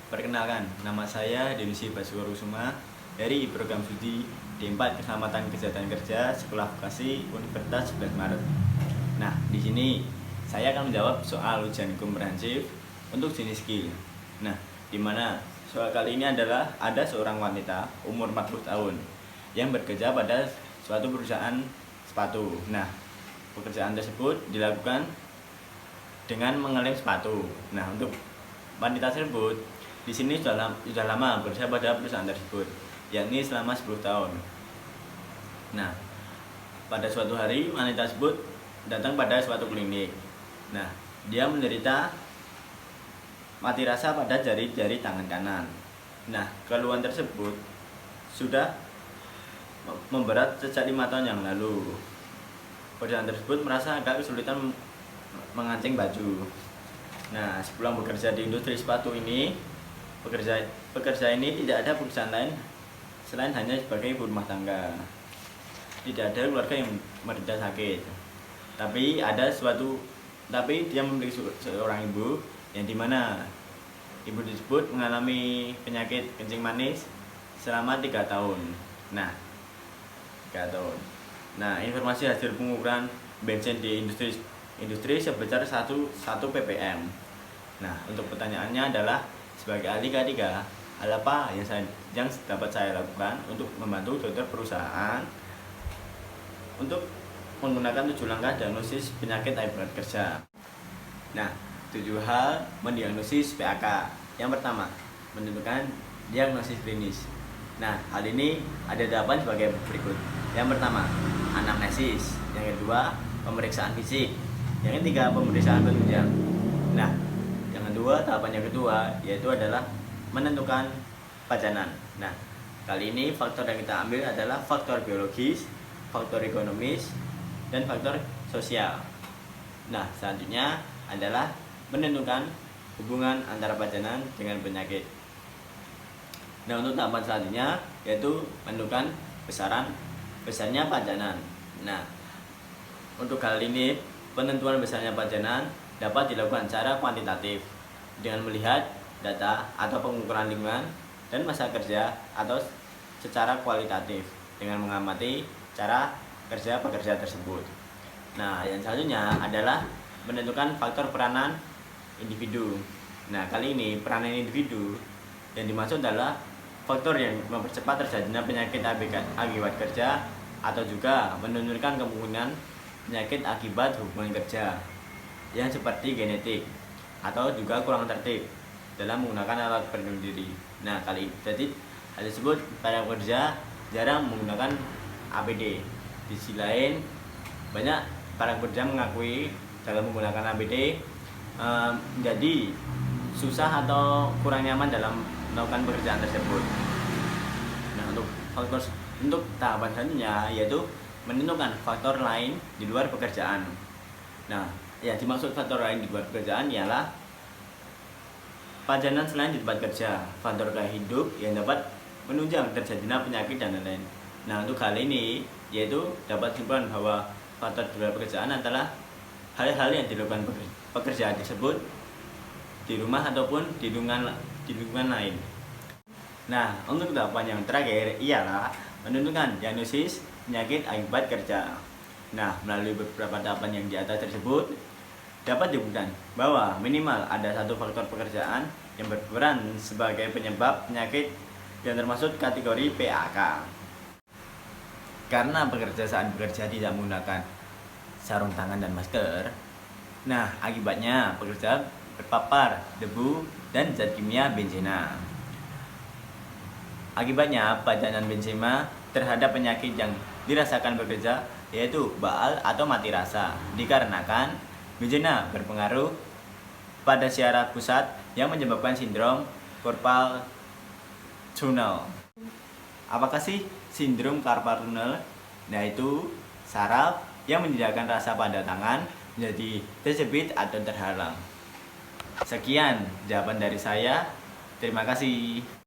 Perkenalkan, nama saya Denusi Basukorkusuma dari program studi D4 Keselamatan Kesehatan Kerja Sekolah Vokasi Universitas 11 Maret. Nah, di sini saya akan menjawab soal ujian komprehensif untuk jenis skill. Nah, di mana soal kali ini adalah ada seorang wanita umur 40 tahun yang bekerja pada suatu perusahaan sepatu. Nah, pekerjaan tersebut dilakukan dengan mengelem sepatu. Nah, untuk wanita tersebut di sini sudah lama bekerja pada perusahaan tersebut, yakni selama 10 tahun. Nah, pada suatu hari wanita tersebut datang pada suatu klinik. Nah, dia menderita mati rasa pada jari-jari tangan kanan. Nah, keluhan tersebut sudah memberat sejak 5 tahun yang lalu. Perusahaan tersebut merasa agak kesulitan mengancing baju. Nah, sepulang bekerja di industri sepatu ini, pekerja ini tidak ada pekerjaan lain selain hanya sebagai ibu rumah tangga. Tidak ada keluarga yang menderita sakit. Tapi dia memiliki seorang ibu yang dimana ibu tersebut mengalami penyakit kencing manis selama 3 tahun. Nah, 3 tahun. Nah, informasi hasil pengukuran bensin di industri sebesar 1 ppm. Nah, untuk pertanyaannya adalah sebagai ahli K3, hal apa yang dapat saya lakukan untuk membantu dokter perusahaan untuk menggunakan 7 langkah diagnosis penyakit akibat kerja. Nah, 7 hal mendiagnosis PAK. Yang pertama, menentukan diagnosis klinis. Nah, hal ini ada 8 sebagai berikut. Yang pertama, anamnesis. Yang kedua, pemeriksaan fisik. Yang ketiga, pemeriksaan penunjang. Nah, tahapan yang kedua yaitu adalah menentukan pajanan. Nah, kali ini faktor yang kita ambil adalah faktor biologis, faktor ekonomis, dan faktor sosial. Nah, selanjutnya adalah menentukan hubungan antara pajanan dengan penyakit. Nah, untuk tahapan selanjutnya yaitu menentukan besarnya pajanan. Nah, untuk hal ini penentuan besarnya pajanan dapat dilakukan secara kuantitatif dengan melihat data atau pengukuran lingkungan dan masa kerja, atau secara kualitatif dengan mengamati cara kerja pekerja tersebut. Nah, yang selanjutnya adalah menentukan faktor peranan individu. Nah, kali ini peranan individu yang dimaksud adalah faktor yang mempercepat terjadinya penyakit akibat kerja atau juga menurunkan kemungkinan penyakit akibat hubungan kerja yang seperti genetik atau juga kurang tertib dalam menggunakan alat pelindung diri. Nah, jadi hal tersebut para pekerja jarang menggunakan APD. Di sisi lain, banyak para pekerja mengakui dalam menggunakan APD menjadi susah atau kurang nyaman dalam melakukan pekerjaan tersebut. Nah, untuk tahapan selanjutnya yaitu menentukan faktor lain di luar pekerjaan. Nah, yang dimaksud faktor lain di luar pekerjaan ialah pajanan selain di tempat kerja, faktor gaya hidup yang dapat menunjang terjadinya penyakit dan lain-lain. Nah, untuk hal ini yaitu dapat disimpulkan bahwa faktor di luar pekerjaan adalah hal-hal yang dilakukan pekerjaan tersebut di rumah ataupun di lingkungan lain. Nah, untuk tahapan yang terakhir ialah menentukan diagnosis penyakit akibat kerja. Nah, melalui beberapa tahapan yang di atas tersebut dapat dibuktikan bahwa minimal ada satu faktor pekerjaan yang berperan sebagai penyebab penyakit yang termasuk kategori PAK. Karena pekerja saat bekerja tidak menggunakan sarung tangan dan masker, nah akibatnya pekerja terpapar debu dan zat kimia benzema. Akibatnya pajanan benzema terhadap penyakit yang dirasakan pekerja yaitu baal atau mati rasa, dikarenakan benzema berpengaruh pada syaraf pusat yang menyebabkan sindrom carpal tunnel. Apakah sih sindrom carpal tunnel? Nah, itu saraf yang menyediakan rasa pada tangan menjadi tersebit atau terhalang. Sekian jawaban dari saya. Terima kasih.